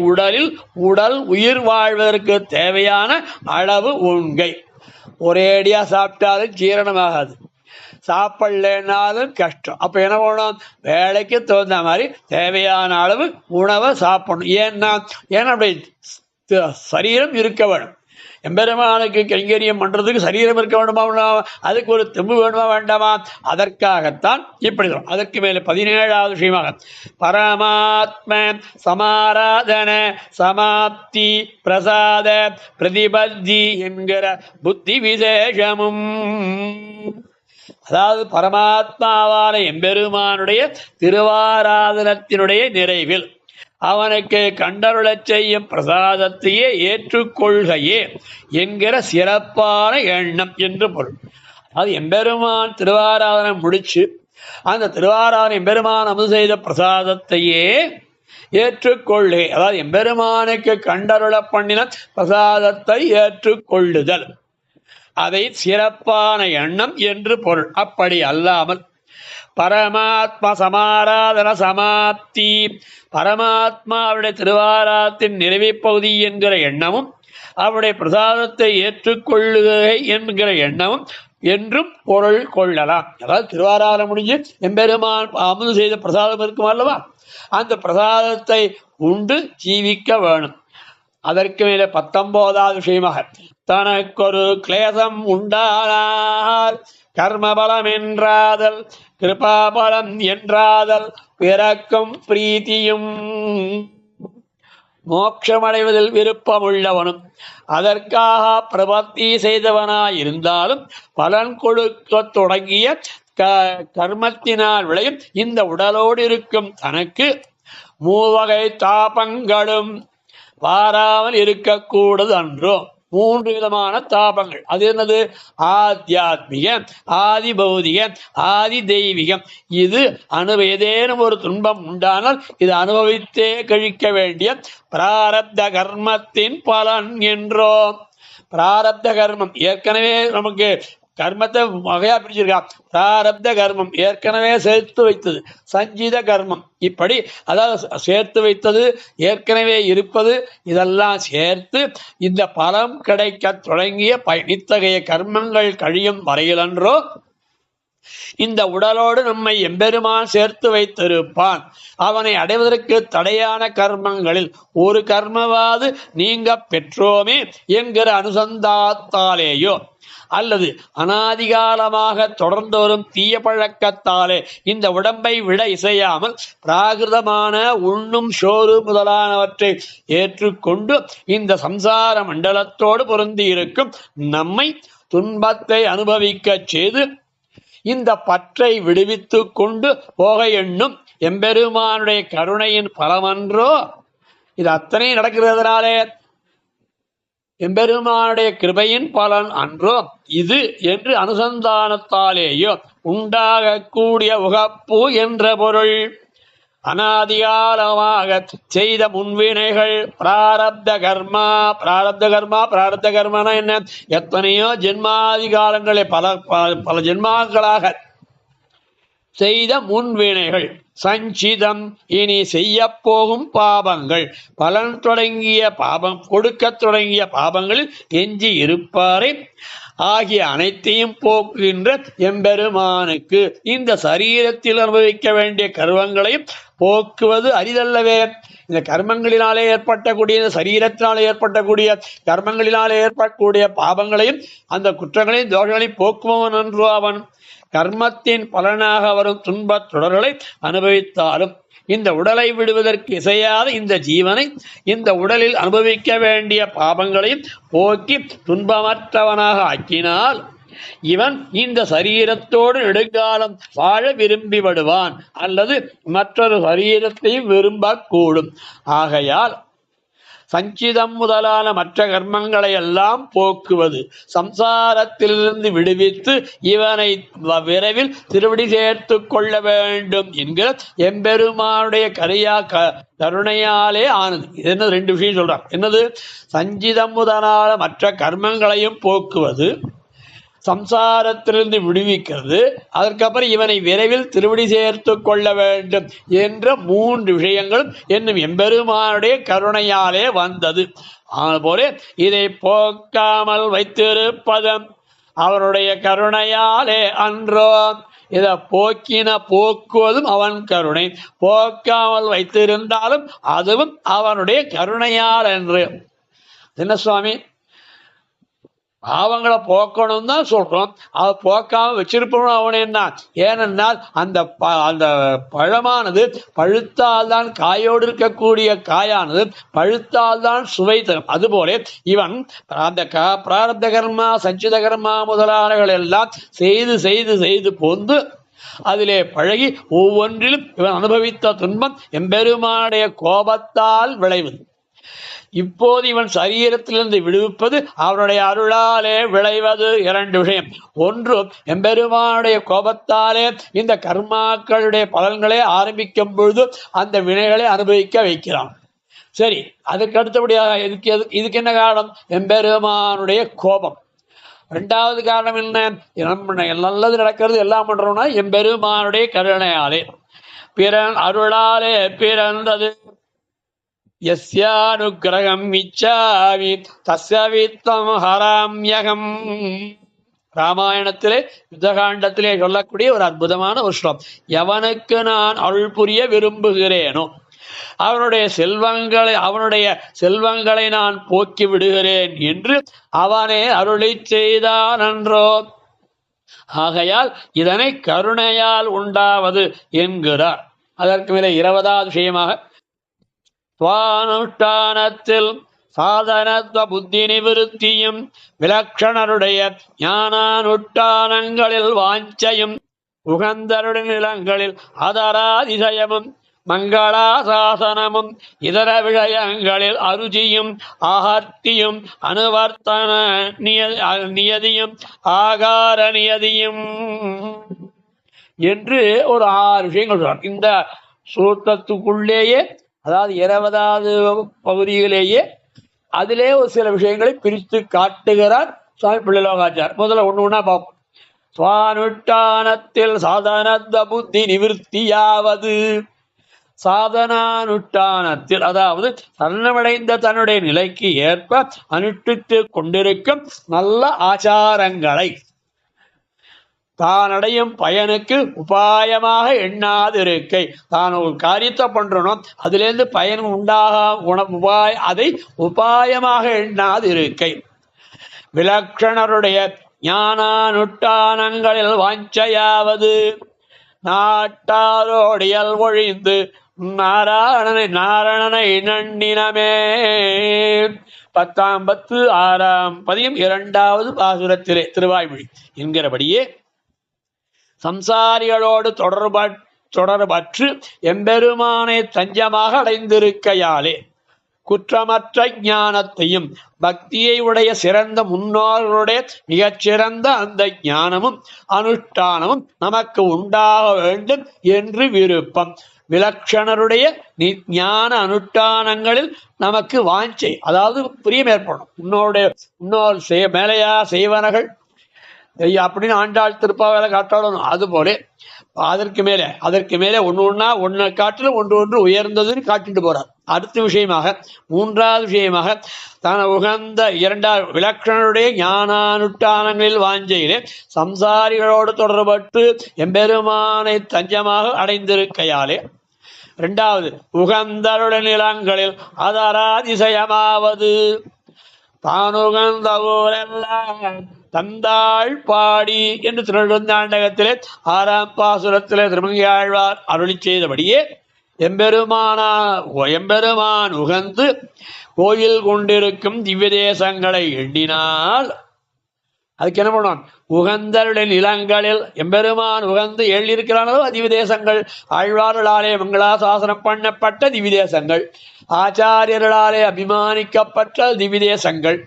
உடலில் உடல் உயிர் வாழ்வதற்கு தேவையான அளவு உண்கை. ஒரேடியா சாப்பிட்டாலும் ஜீரணமாகாது, சாப்பிடலனாலும் கஷ்டம். அப்ப என்ன பண்ணணும்? வேலைக்கு தகுந்த மாதிரி தேவையான அளவு உணவை சாப்பிடணும். ஏன்னா அப்படி சரீரம் இருக்க வேணும். எம்பெருமானுக்கு கைங்கரியம் பண்றதுக்கு சரீரம் இருக்க வேண்டுமா, அதுக்கு ஒரு தெம்பு வேணுமா வேண்டாமா? அதற்காகத்தான் இப்படி. அதற்கு மேலே 17வது விஷயமாக பரமாத்ம சமாராதன சமாப்தி பிரசாத பிரதிபத்தி என்கிற புத்தி விசேஷமும், அதாவது பரமாத்மாவான எம்பெருமானுடைய திருவாராதனத்தினுடைய நிறைவில் அவனுக்கு கண்டருளச் செய்யும் பிரசாதத்தையே ஏற்றுக்கொள்கையே என்கிற சிறப்பான எண்ணம் என்று பொருள். அது எம்பெருமான் திருவாராதனம் முடிச்சு அந்த திருவாராதனை எம்பெருமான் அமுது செய்த பிரசாதத்தையே ஏற்றுக்கொள்கை, அதாவது எம்பெருமானுக்கு கண்டருள பண்ணின பிரசாதத்தை ஏற்றுக்கொள்ளுதல், அதை சிறப்பான எண்ணம் என்று பொருள். அப்படி அல்லாமல் பரமாத்மா சமாராதன சமாப்தி, பரமாத்மா அவருடைய திருவாராதத்தின் நிறைவு பகுதி என்கிற எண்ணமும் அவருடைய பிரசாதத்தை ஏற்றுக்கொள்ளுகை என்கிற எண்ணமும் என்றும் பொருள் கொள்ளலாம். அதாவது திருவாராதனம் முடிஞ்சு எம்பெருமான் அமுது செய்த பிரசாதம் இருக்கும் அல்லவா, அந்த பிரசாதத்தை உண்டு ஜீவிக்க வேணும். அதற்கு மேலே 19வது விஷயமாக தனக்கொரு கிளேசம் உண்டானால் கர்மபலம் என்றாதல் கிருபாபலம் என்றாதல் பிறக்கும் பிரீத்தியும், மோட்சமடைவதில் விருப்பமுள்ளவனும் அதற்காக பிரபத்தி செய்தவனாயிருந்தாலும் பலன் கொடுக்க தொடங்கிய கர்மத்தினால் விளையும் இந்த உடலோடு இருக்கும் தனக்கு மூவகை தாபங்களும் வாராமல் இருக்கக்கூடது அன்றோ. 3 விதமான தாபங்கள். அது என்னது? ஆத்தியாத்மிக, ஆதி பௌதிக, ஆதி தெய்வீகம். இது ஏதேனும் ஒரு துன்பம் உண்டானால் இது அனுபவித்தே கழிக்க வேண்டிய பிராரப்த கர்மத்தின் பலன் என்றோ. பிராரப்த கர்மம் ஏற்கனவே நமக்கு கர்மத்தை வகையா பிரிச்சிருக்கா. பிராரப்த கர்மம் ஏற்கனவே சேர்த்து வைத்தது, சஞ்சித கர்மம் இப்படி, அதாவது சேர்த்து வைத்தது ஏற்கனவே இருப்பது, இதெல்லாம் சேர்த்து இந்த பலம் கிடைக்க தொடங்கிய இத்தகைய கர்மங்கள் கழியும் வரையிலன்றோ இந்த உடலோடு நம்மை எம்பெருமான் சேர்த்து வைத்திருப்பான். அவனை அடைவதற்கு தடையான கர்மங்களில் ஒரு கர்மவாது நீங்க பெற்றோமே என்கிற அனுசந்தாத்தாலேயோ அல்லது அனாதிகாலமாக தொடர்ந்து வரும் தீய பழக்கத்தாலே இந்த உடம்பை விட இசையாமல் பிராகிருதமான உண்ணும் சோறு முதலானவற்றை ஏற்றுக்கொண்டு இந்த சம்சார மண்டலத்தோடு பொருந்தி இருக்கும் நம்மை துன்பத்தை அனுபவிக்க செய்து இந்த பற்றை விடுவித்து கொண்டு போக எண்ணும் எம்பெருமானுடைய கருணையின் பலமன்றோ. இது அத்தனை நடக்கிறதுனாலே எம்பெருமானுடைய கிருபையின் பலன் அன்றோ இது என்று அனுசந்தானத்தாலேயோ உண்டாகக்கூடிய உகப்பு என்ற பொருள். அனாதிகாலமாக செய்த முன்வினைகள் பிராரப்த கர்மா. பிராரப்த கர்மனா என்ன? எத்தனையோ ஜென்மாதி காலங்களே பல ஜென்மாக்களாக செய்த முன்வினைகள் சஞ்சிதம் இனி செய்ய போகும் பாபங்கள் பலன் தொடங்கிய பாபம் கொடுக்க தொடங்கிய பாபங்களில் எஞ்சி இருப்பாரை ஆகிய அனைத்தையும் போக்குகின்ற எம்பெருமானுக்கு இந்த சரீரத்தில் அனுபவிக்க வேண்டிய கர்மங்களையும் போக்குவது அரிதல்லவே. இந்த கர்மங்களினாலே ஏற்பட்டக்கூடிய இந்த சரீரத்தினாலே ஏற்பட்டக்கூடிய கர்மங்களினாலே ஏற்படக்கூடிய பாபங்களையும் அந்த குற்றங்களையும் தோஷங்களையும் போக்குபவன் அன்றோ அவன். கர்மத்தின் பலனாக வரும் துன்பத் தொடர்களை அனுபவித்தாலும் இந்த உடலை விடுவதற்கு இசையாத இந்த ஜீவனை இந்த உடலில் அனுபவிக்க வேண்டிய பாபங்களையும் போக்கி துன்பமற்றவனாக ஆக்கினால் இவன் இந்த சரீரத்தோடு நெடுங்காலம் வாழ விரும்பி விடுவான் அல்லது மற்றொரு சரீரத்தையும் விரும்பக்கூடும். ஆகையால் சஞ்சிதம் முதலான மற்ற கர்மங்களை எல்லாம் போக்குவது சம்சாரத்திலிருந்து விடுவித்து இவனை விரைவில் திருவடி சேர்த்து கொள்ள வேண்டும் என்கிற எம்பெருமானுடைய கருணையாலே ஆனது. இது என்ன? ரெண்டு விஷயம் சொல்றான். என்னது? சஞ்சிதம் முதலான மற்ற கர்மங்களையும் போக்குவது, சம்சாரத்திலிருந்து விடுவிக்கிறது, அதற்கப்புறம் இவனை விரைவில் திருவடி சேர்த்து கொள்ள வேண்டும் என்ற மூன்று விஷயங்களும் என்னும் எம்பெருமானுடைய கருணையாலே வந்தது. அதுபோல இதை போக்காமல் வைத்திருப்பதும் அவனுடைய கருணையாலே அன்றோ. இதை போக்குவதும் அவன் கருணை, போக்காமல் வைத்திருந்தாலும் அதுவும் அவனுடைய கருணையால் என்று. என்ன சுவாமி, பாவங்களை போக்கணும் தான் சொல்றோம், அதை போக்காம வச்சிருப்போம் அவனே தான். ஏனென்றால் அந்த பழமானது பழுத்தால்தான், காயோடு இருக்கக்கூடிய காயானது பழுத்தால்தான் சுவை தரும். அதுபோல இவன் அந்த பிராரப்த கர்மா சஞ்சித கர்மா முதலானவர்கள் எல்லாம் செய்து செய்து செய்து போந்து அதிலே பழகி ஒவ்வொன்றிலும் இவன் அனுபவித்த துன்பம் எம்பெருமானுடைய கோபத்தால் விளைவது. இப்போது இவன் சரீரத்திலிருந்து விடுவிப்பது அவனுடைய அருளாலே விளைவது. இரண்டு விஷயம். ஒன்று, எம்பெருமானுடைய கோபத்தாலே இந்த கர்மாக்களுடைய பலன்களை ஆரம்பிக்கும் பொழுது அந்த வினைகளை அனுபவிக்க வைக்கிறான். சரி, அதுக்கு அடுத்தபடியாக இதுக்கு என்ன காரணம்? எம்பெருமானுடைய கோபம். இரண்டாவது காரணம் என்ன? நம்ம நல்லது நடக்கிறது எல்லாம் பண்றோம்னா எம்பெருமானுடைய கருணையாலே. அருளாலே பிறந்தது. யஸ்யானுக்கிரகம் இச்சாமி தஸ்ய வித்வம் ஹராம்யகம். ராமாயணத்திலே யுத்தகாண்டத்திலே சொல்லக்கூடிய ஒரு அற்புதமான ஒரு ஸ்லோகம். எவனுக்கு நான் அருள் புரிய விரும்புகிறேனோ அவனுடைய செல்வங்களை நான் போக்கி விடுகிறேன் என்று அவனே அருளை செய்தான் அன்றோ. ஆகையால் இதனை கருணையால் உண்டாவது என்கிறார். அதற்கு மேலே 20வது விஷயமாக சுவானுஷ்டானத்தில் சாதனத்துவ புத்தி நிவிருத்தியும் விலக்ஷணருடைய ஞானானுஷ்டானங்களில் வாஞ்சையும் உகந்தருடைய நிலங்களில் அதராதிசயமும் மங்களாசாசனமும் இதர விஷயங்களில் அருச்சியும் ஆஹர்த்தியும் அனுவர்த்தன நியதியும் ஆகார நியதியும் என்று ஒரு 6 விஷயங்கள் சொல்றார். இந்த சூத்திரத்துக்குள்ளேயே, அதாவது 20வது பகுதியிலேயே அதிலே ஒரு சில விஷயங்களை பிரித்து காட்டுகிறார் சுவாமி பிள்ளைலோகாச்சார். முதல்ல ஒண்ணா பார்ப்போம். சுவானுஷ்டானத்தில் சாதனத்த புத்தி நிவிருத்தியாவது. சாதனானுஷ்டானத்தில், அதாவது சரணமடைந்த தன்னுடைய நிலைக்கு ஏற்ப அனுஷ்டித்து கொண்டிருக்கும் நல்ல ஆச்சாரங்களை தான் அடையும் பயனுக்கு உபாயமாக எண்ணாதிருக்கை. தான் ஒரு காரியத்தை பண்றணும், அதிலிருந்து பயன் அதை உபாயமாக எண்ணாதிருக்கை. விலக்ஷணருடைய ஞானானுஷ்டானங்களில் வாஞ்சையாவது. நாட்டாரோடியல் ஒழிந்து நாராயணனை நன்னினமே. 10ஆம் 10 6ஆம் பதியம் 2வது பாசுரத்திலே திருவாய்மொழி என்கிறபடியே சம்சாரிகளோடு தொடர்பற்று எம்பெருமானை தஞ்சமாக அடைந்திருக்கையாலே குற்றமற்ற ஞானத்தையும் பக்தியை உடைய சிறந்த முன்னோர்களுடைய மிகச்சிறந்த அந்த ஞானமும் அனுஷ்டானமும் நமக்கு உண்டாக வேண்டும் என்று விருப்பம். விலக்ஷணருடைய ஞான அனுஷ்டானங்களில் நமக்கு வாஞ்சை, அதாவது பிரியம் ஏற்படும். இன்னொரு மேலையா செய்வனர்கள் அப்படின்னு ஆண்டாள் திருப்பாவையில காட்டாளணும். அதுபோல அதற்கு மேலே ஒன்று காட்டிலும் ஒன்று உயர்ந்ததுன்னு காட்டிட்டு போறார். அடுத்த விஷயமாக, மூன்றாவது விஷயமாக, தன உகந்த இரண்டாவது விலக்ஷணருடைய ஞானானுஷ்டானங்களில் வாஞ்சையிலே சம்சாரிகளோடு தொடர்பட்டு எம்பெருமானை தஞ்சமாக அடைந்திருக்கையாலே, இரண்டாவது உகந்தருடைய நிலங்களில் அதராதிசயமாவது தானுகந்த ஊரெல்லாம் தந்தாள் பாடி என்று திருநெடுந்தாண்டகத்திலே 6ஆம் பாசுரத்திலே திருமங்கையாழ்வார் அருளி செய்தபடியே எம்பெருமான் உகந்து கோயில் கொண்டிருக்கும் திவ்ய தேசங்களை எண்ணினால் அதுக்கு என்ன பண்ணுவான்? உகந்தருடைய நிலங்களில் எம்பெருமான் உகந்து எழுதியிருக்கிறானோ திவ்ய தேசங்கள், ஆழ்வார்களாலே மங்களாசாசனம் பண்ணப்பட்ட திவ்ய தேசங்கள், ஆச்சாரியர்களாலே அபிமானிக்கப்பட்ட திவ்ய தேசங்கள்,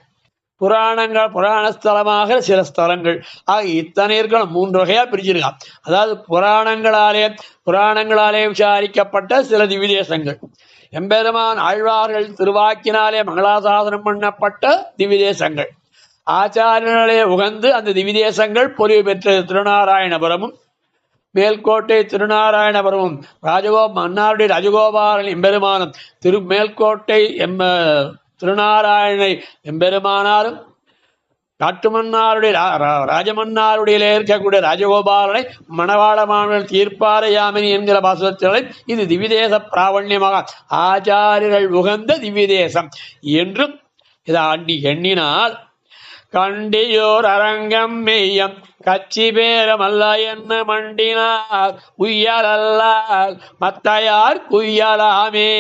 புராணஸ்தலமாக சில ஸ்தலங்கள் ஆக இத்தனை இருக்கணும். 3 வகையா பிரிச்சிருக்கான். அதாவது புராணங்களாலே விசாரிக்கப்பட்ட சில திவ்ய தேசங்கள், எம்பெருமான் ஆழ்வார்கள் திருவாக்கினாலே மங்களாசாசனம் பண்ணப்பட்ட திவ்ய தேசங்கள், ஆச்சாரியர்களே உகந்து அந்த திவ்ய தேசங்கள் பொலிவு பெற்ற திருநாராயணபுரமும் மேல்கோட்டை திருநாராயணபுரமும் மன்னாருடைய ராஜகோபாலன் எம்பெருமானும் மேல்கோட்டை திருநாராயணை எம்பெருமானாரும் காட்டுமன்னாருடைய ராஜமன்னாருடைய இருக்கக்கூடிய ராஜகோபாலனை மணவாளமானவர்கள் தீர்ப்பாரையாமினி என்கிற பாசுரத்திலே இது திவ்யதேச பிராவண்யமாக ஆச்சாரியர்கள் உகந்த திவ்யதேசம் என்றும் இதை எண்ணினால் கண்டியோர் அரங்கம் மெய்யம் கச்சி பேரமல்ல என்ன மண்டினார் உய்யலல்லால் மத்தையார் குய்யலாமே.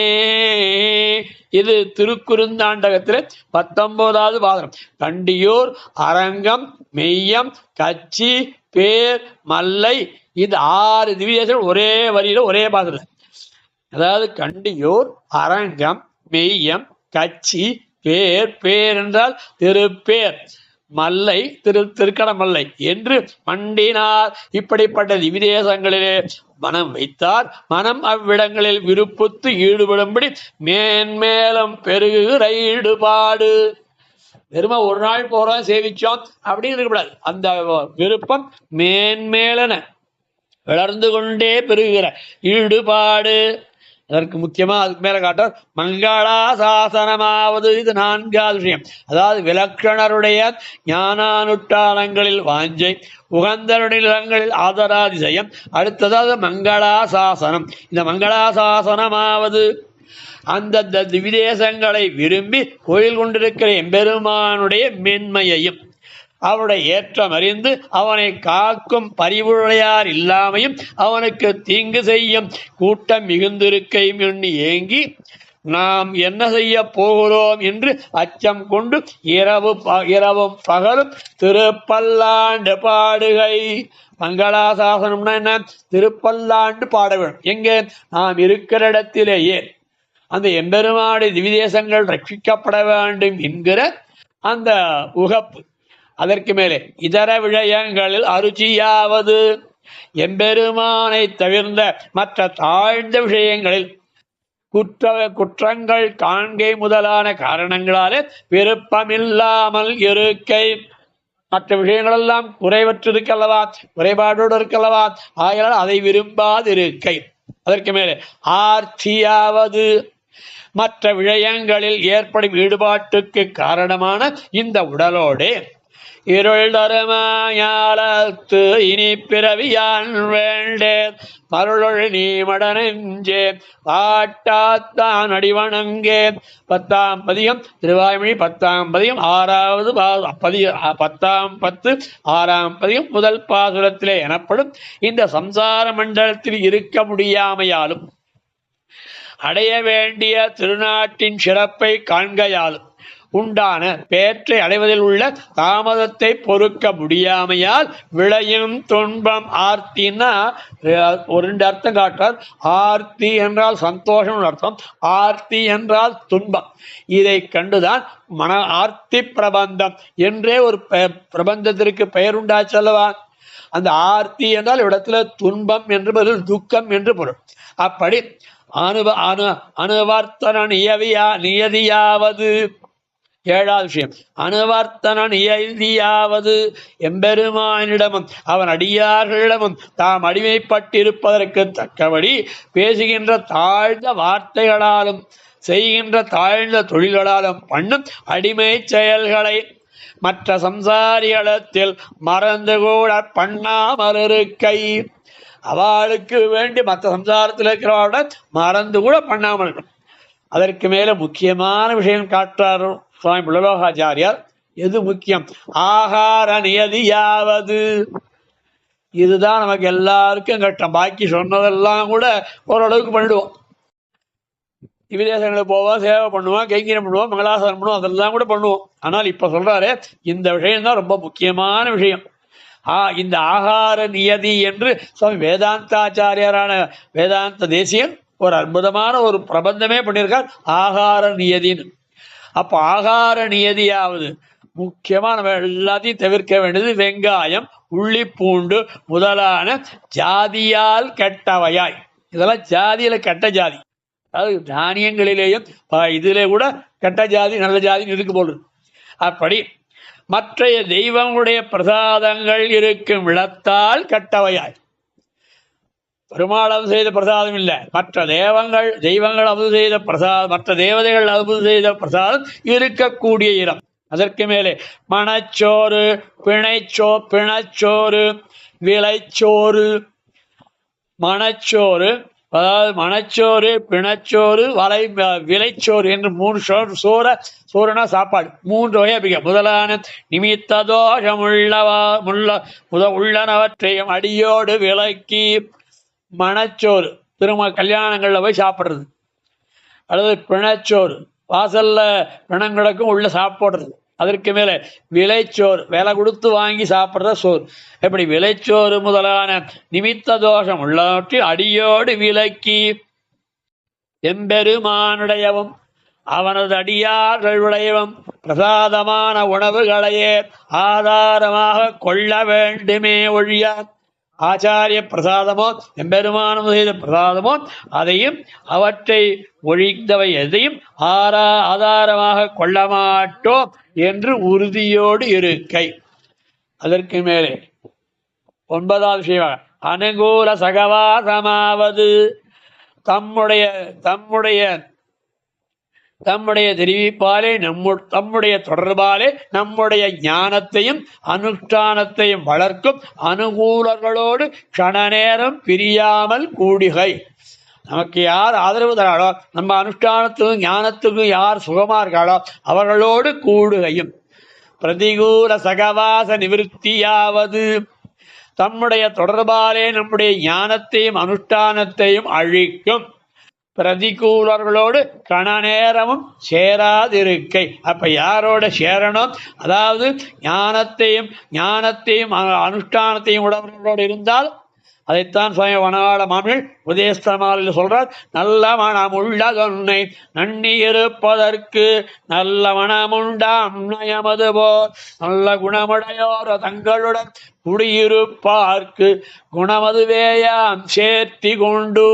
இது திருக்குறுந்தாண்டகத்தில் 19வது பாதம். கண்டியூர் அரங்கம் மெய்யம் கச்சி பேர் மல்லை, இது 6 திவ்யதேசங்கள் ஒரே வரியில ஒரே பாதத்தில். அதாவது கண்டியூர் அரங்கம் மெய்யம் கச்சி பேர், பேர் என்றால் திருப்பேர், மல்லை திருக்கடமல்லை என்று மண்டினார். இப்படிப்பட்ட திவ்யதேசங்களிலே மனம் வைத்தார். மனம் அவ்விடங்களில் விருப்புத்து ஈடுபடும்படி மேன்மேலும் பெருகுகிற ஈடுபாடு. வெறும ஒரு நாள் போறோம் சேவிச்சோம் அப்படின்னு இருக்கக்கூடாது. அந்த விருப்பம் மேன்மேலன வளர்ந்து கொண்டே பெருகுகிற ஈடுபாடு. அதற்கு முக்கியமா அதுக்கு மேல காட்டார் மங்களாசாசனமாவது. இது 4வது விஷயம். அதாவது விலக்ஷணருடைய ஞானானுஷ்டானங்களில் வாஞ்சை, உகந்தருடைய நிலங்களில் ஆதராதிசயம். அடுத்ததாவது மங்களாசாசனம். இந்த மங்களாசாசனமாவது அந்தந்த திவ்யதேசங்களை விரும்பி கோயில் கொண்டிருக்கிற எம்பெருமானுடைய மேன்மையையும் அவருடைய ஏற்றம் அறிந்து அவனை காக்கும் பரிவுடையார் இல்லாமையும் அவனுக்கு தீங்கு செய்யும் கூட்டம் மிகுந்திருக்கையும் எண்ணி ஏங்கி நாம் என்ன செய்ய போகிறோம் என்று அச்சம் கொண்டு இரவும் பகலும் திருப்பல்லாண்டு பாடுகை. மங்களாசாசனம்னா என்ன? திருப்பல்லாண்டு பாட வேண்டும். எங்கே? நாம் இருக்கிற இடத்திலேயே அந்த எம்பெருமானுடைய திவ்யதேசங்கள் ரட்சிக்கப்பட வேண்டும் என்கிற அந்த உகப்பு. அதற்கு மேலே இதர விஷயங்களில் அருச்சியாவது எம்பெருமானை தவிர்ந்த மற்ற தாழ்ந்த விஷயங்களில் குற்றங்கள் காண்கை முதலான காரணங்களாலே விருப்பமில்லாமல் இருக்கை. மற்ற விஷயங்களெல்லாம் குறைவற்றிருக்கல்லவா, குறைபாடோடு இருக்கல்லவா, ஆகையால் அதை விரும்பாதிருக்கை. அதற்கு மேலே ஆர்த்தியாவது மற்ற விஷயங்களில் ஏற்படும் ஈடுபாட்டுக்கு காரணமான இந்த உடலோடு இருள் தருமாயாலத்து இனி பிறவியான் வேண்டேன் மருளொழி நீ மடனெஞ்சே பாட்டாத்தான் அடிவணங்கே. 10ஆம் பதிகம் திருவாய்மொழி 10ஆம் பதிகம் 6வது 10ஆம் 10 6ஆம் பதிகம் முதல் பாசுரத்திலே எனப்படும் இந்த சம்சார மண்டலத்தில் இருக்க முடியாமையாலும் அடைய வேண்டிய திருநாட்டின் சிறப்பை காண்கையாலும் உண்டான பேற்றை அடைவதில் உள்ள தாமதத்தை பொறுக்க முடியாமையால் விளையும் துன்பம். ஆர்த்தின்னா ஒரு 2 அர்த்தம் காட்டுறார். ஆர்த்தி என்றால் சந்தோஷம் அர்த்தம், ஆர்த்தி என்றால் துன்பம். இதை கண்டுதான் மன ஆர்த்தி பிரபந்தம் என்றே ஒரு பிரபந்தத்திற்கு பெயர் உண்டாச்சல்லவா. அந்த ஆர்த்தி என்றால் இடத்துல துன்பம் என்று பொருள், துக்கம் என்று பொருள். அப்படி அனுவர்த்தன நியதியாவது 7வது விஷயம். அனுவர்த்தன நியதியாவது எம்பெருமானிடமும் அவன் அடியார்களிடமும் தாம் அடிமைப்பட்டிருப்பதற்கு தக்கபடி பேசுகின்ற தாழ்ந்த வார்த்தைகளாலும் செய்கின்ற தாழ்ந்த தொழில்களாலும் பண்ணும் அடிமை செயல்களை மற்ற சம்சாரிகளத்தில் மறந்து கூட பண்ணாமல் இருக்கை. அவளுக்கு வேண்டி மற்ற சம்சாரத்தில் இருக்கிறவளோட மறந்து கூட பண்ணாமல் இருக்கும். அதற்கு மேல முக்கியமான விஷயம் காட்டுறார் சுவாமி புலலோகாச்சாரியார். எது முக்கியம்? ஆகார நியதியாவது. இதுதான் நமக்கு எல்லாருக்கும் கட்டம். பாக்கி சொன்னதெல்லாம் கூட ஓரளவுக்கு பண்ணிடுவோம். விதேசங்களுக்கு போவோம், சேவை பண்ணுவோம், கைங்கரியம் பண்ணுவோம், மங்களாசாசனம் பண்ணுவோம், அதெல்லாம் கூட பண்ணுவோம். ஆனால் இப்ப சொல்றாரு இந்த விஷயம்தான் ரொம்ப முக்கியமான விஷயம். இந்த ஆகார நியதி என்று சுவாமி வேதாந்தாச்சாரியரான வேதாந்த தேசியன் ஒரு அற்புதமான ஒரு பிரபந்தமே பண்ணியிருக்கார், ஆகார நியதின்னு. அப்ப ஆகார நியதியாவது முக்கியமா நம்ம எல்லாத்தையும் தவிர்க்க வேண்டியது வெங்காயம், உள்ளி, பூண்டு முதலான ஜாதியால் கெட்டவையாய். இதெல்லாம் ஜாதியில கெட்ட ஜாதி. அதாவது தானியங்களிலேயும் இதிலே கூட கெட்ட ஜாதி நல்ல ஜாதி இருக்கு போல். அப்படி மற்றைய தெய்வங்களுடைய பிரசாதங்கள் இருக்கும் இடத்தால் கெட்டவையாய். பெருமாள் அவது செய்த பிரசாதம் இல்லை, மற்ற தெய்வங்கள் அவது செய்த பிரசாதம், மற்ற தேவதைகள் அவது செய்த பிரசாதம் இருக்கக்கூடிய இடம். அதற்கு மேலே மணச்சோறு, பிணச்சோறு, விளைச்சோறு. மணச்சோறு, அதாவது மணச்சோறு, பிணச்சோறு, விளைச்சோறு என்று 3 சோறுனா சாப்பாடு 3 வகை பிரிக்க. முதலான நிமித்த தோஷம் உள்ளனவற்றையும் அடியோடு விலக்கி. மணச்சோறு கல்யாணங்கள்ல போய் சாப்பிட்றது, அல்லது பிணச்சோறு வாசல்ல பிணங்களுக்கும் உள்ள சாப்பிடுறது. அதற்கு மேல விளைச்சோறு விலை கொடுத்து வாங்கி சாப்பிட்ற சோறு. எப்படி விளைச்சோறு முதலான நிமித்த தோஷம் உள்ளவற்றில் அடியோடு விலக்கி எம்பெருமானுடையவும் அவனது அடியார்களுடையவும் பிரசாதமான உணவுகளையே ஆதாரமாக கொள்ள வேண்டுமே ஒழிய ஆச்சாரிய பிரசாதமோ எம்பெருமானம் செய்த பிரசாதமோ அதையும் அவற்றை ஒழிந்தவை எதையும் ஆதாரமாக கொள்ள மாட்டோம் என்று உறுதியோடு இருக்கை. அதற்கு மேலே 9வது விஷயமாக அனுகூல சகவாசமாவது தம்முடைய தெரிவிப்பாலே தம்முடைய தொடர்பாலே நம்முடைய ஞானத்தையும் அனுஷ்டானத்தையும் வளர்க்கும் அனுகூலர்களோடு கண நேரம் பிரியாமல் கூடுகை. நமக்கு யார் ஆதரவு தராளோ, நம்ம அனுஷ்டானத்துக்கும் ஞானத்துக்கும் யார் சுகமா இருக்காளோ அவர்களோடு கூடுகையும். பிரதிகூல சகவாச நிவிருத்தியாவது தம்முடைய தொடர்பாலே நம்முடைய ஞானத்தையும் அனுஷ்டானத்தையும் அழிக்கும் பிரதிகூலர்களோடு கண நேரமும் சேராதிருக்கை. அப்ப யாரோட சேரணும்? அதாவது ஞானத்தையும் அனுஷ்டானத்தையும் உடவர்களோடு இருந்தால் அதைத்தான் சுவாமி வனவாள மாமிகள் உதயஸ்தமாலில் சொல்றார். நல்ல மனமுள்ளதொன்னை நன்னி இருப்பதற்கு நல்ல மனமுண்டாம் நயமது போல் நல்ல குணமுடையோர் தங்களுடன் குடியிருப்பார்க்கு குணமதுவேயாம் சேர்த்தி கொண்டு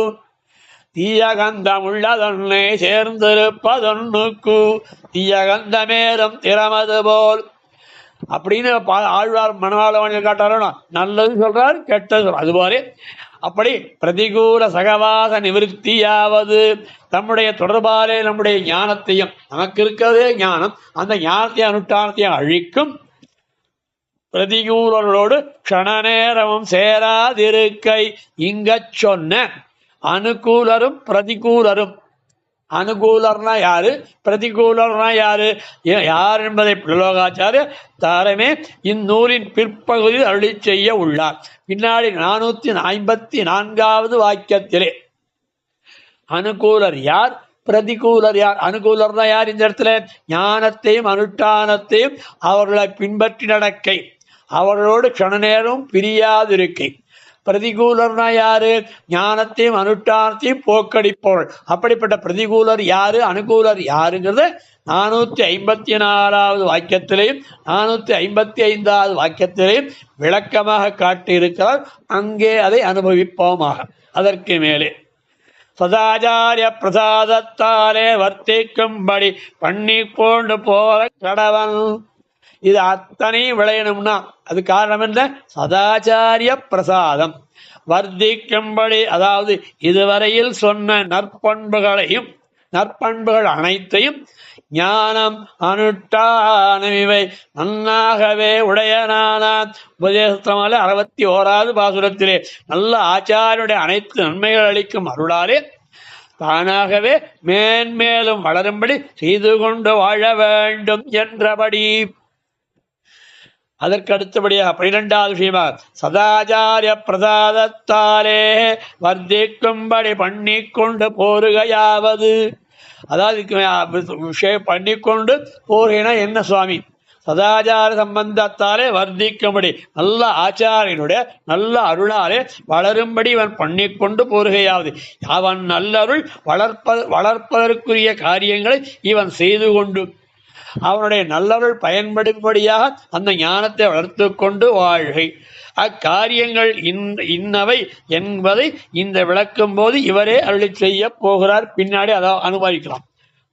தீயகந்தம் உள்ளதொன்னை சேர்ந்திருப்பதொன்னுக்கு தீயகந்தமேறும் திறமது போல் அப்படின்னு ஆழ்வார் மனவாளவனில் காட்டாரோ. நல்லது சொல்றார், கெட்டது சொல்றார். அதுபோல அப்படி பிரதிகூல சகவாச நிவிருத்தியாவது தம்முடைய தொடர்பாலே நம்முடைய ஞானத்தையும், நமக்கு இருக்கிறதே ஞானம், அந்த ஞானத்தையும் அனுஷ்டானத்தையும் அழிக்கும் பிரதிகூலர்களோடு கண நேரமும் சேராதிருக்கை. இங்க சொன்ன அனுகூலரும் பிரதிகூலரும், அனுகூலர்னா யாரு, பிரதிகூலர்னா யாரு என்பதை புலலோகாச்சாரிய தாரமே இந்நூலின் பிற்பகுதியில் அருளி செய்ய உள்ளார். பின்னாடி 454வது வாக்கியத்திலே அனுகூலர் யார், பிரதிகூலர் யார்? அனுகூலர் தான் யார்? இந்த இடத்துல ஞானத்தையும் அனுஷ்டானத்தையும் அவர்களை பின்பற்றி நடக்கை, அவர்களோடு கண நேரம் பிரியாதிருக்கை. பிரதிகூலர்னா யாரு? ஞானத்தையும் அனுஷ்டானத்தையும் போக்கடிப்பவர்கள். அப்படிப்பட்ட பிரதிகூலர் யாரு, அனுகூலர் யாருங்கிறத 454வது வாக்கியத்திலையும் 455வது வாக்கியத்திலையும் விளக்கமாக காட்டியிருக்கிறார். அங்கே அதை அனுபவிப்போமாக. அதற்கு மேலே சதாச்சாரிய பிரசாதத்தாலே வர்த்திக்கும்படி பண்ணி கொண்டு போற கடவன். இது அத்தனையும் விளையணும்னா அது காரணம் என்ன? சதாச்சாரிய பிரசாதம் வர்த்திக்கும்படி, அதாவது இதுவரையில் சொன்ன நற்பண்புகளையும் நற்பண்புகள் அனைத்தையும் ஞானம் அனுஷ்டானம் இவை நன்னாகவே உடையனான உபதேசத்தினால 61வது பாசுரத்திலே நல்ல ஆச்சாரியனுடைய அனைத்து நன்மைகள் அளிக்கும் அருளாலே தானாகவே மேன்மேலும் வளரும்படி செய்து கொண்டு வாழ வேண்டும் என்றபடி. அதற்கு அடுத்தபடியாக 12வது விஷயமாக சதாச்சாரிய பிரசாதத்தாலே வர்த்திக்கும்படி பண்ணி கொண்டு போருகையாவது. அதாவது விஷயம் பண்ணிக்கொண்டு போருகைனா என்ன சுவாமி? சதாச்சார சம்பந்தத்தாலே வர்த்திக்கும்படி நல்ல ஆச்சாரியனுடைய நல்ல அருளாலே வளரும்படி இவன் பண்ணிக்கொண்டு போருகையாவது. அவன் நல்லருள் வளர்ப்பதற்குரிய காரியங்களை இவன் செய்து கொண்டு அவனுடைய நல்லருள் பயன்படும்படியாக அந்த ஞானத்தை வளர்த்து கொண்டு வாழ்கை. அக்காரியங்கள் இன்னவை என்பதை இந்த விளக்கும் போது இவரே அருளி செய்ய போகிறார். பின்னாடி அதை அனுபவிக்கலாம்.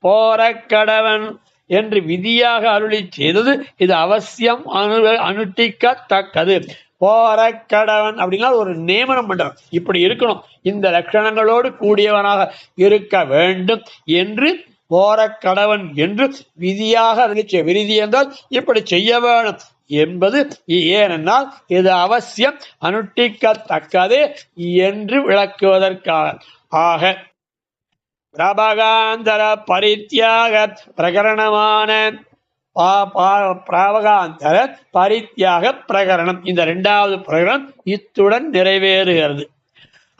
போற கடவன் என்று விதியாக அருளி செய்தது இது அவசியம் அனுஷ்டிக்கத்தக்கது. போற கடவன் அப்படின்னா ஒரு நியமனம் பண்றான். இப்படி இருக்கணும், இந்த லட்சணங்களோடு கூடியவனாக இருக்க வேண்டும் என்று போற கடவன் என்று விதியாக அருளிச்ச. விருதி என்றால் இப்படி செய்ய வேணும் என்பது. ஏனென்றால் இது அவசியம் அனுஷ்டிக்கத்தக்கது என்று விளக்குவதற்காக. ஆக பிரபகாந்தர பரித்தியாக பிரகரணமான பிராபகாந்தர பரித்தியாக பிரகரணம், இந்த 2வது பிரகரணம் இத்துடன் நிறைவேறுகிறது.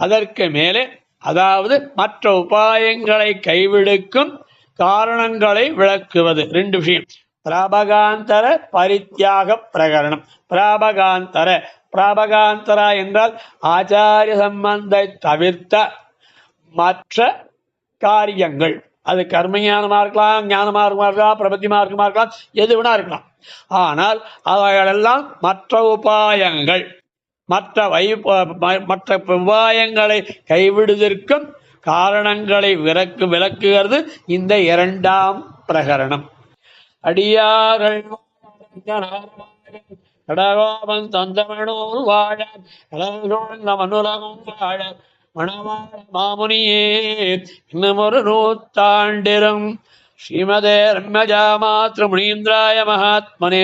அதற்கு மேலே அதாவது மற்ற உபாயங்களை கைவிடுக்கும் காரணங்களை விளக்குவது 2 விஷயம். பிராபகாந்தர பரித்தியாக பிரகரணம். பிராபகாந்தரா என்றால் ஆச்சாரிய சம்பந்தை தவிர்த்த மற்ற காரியங்கள். அது கர்மஞானமா இருக்கலாம், ஞான மார்க்கமா இருக்கலாம், பிரபத்தி மார்க்கமா இருக்கலாம், எது வேணா இருக்கலாம். ஆனால் அவைகளெல்லாம் மற்ற உபாயங்கள். மற்ற உபாயங்களை கைவிடுவதற்கும் காரணங்களை விளக்குகிறது இந்த 2ஆம் பிரகரணம். அடியார்கள் கடகோபன் தந்தமனோர் வாழ மனுலகம் வாழ மணவாழ மாமுனியே இன்னும் ஒரு 100 ஆண்டிரும். ஸ்ரீமதே ரம்யஜா மாத்ரு முனீந்திராய மகாத்மனே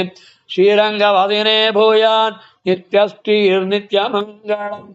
ஸ்ரீரங்கவாதினே பூயான் நித்யஸ்ரீர் நித்யமங்கலம்.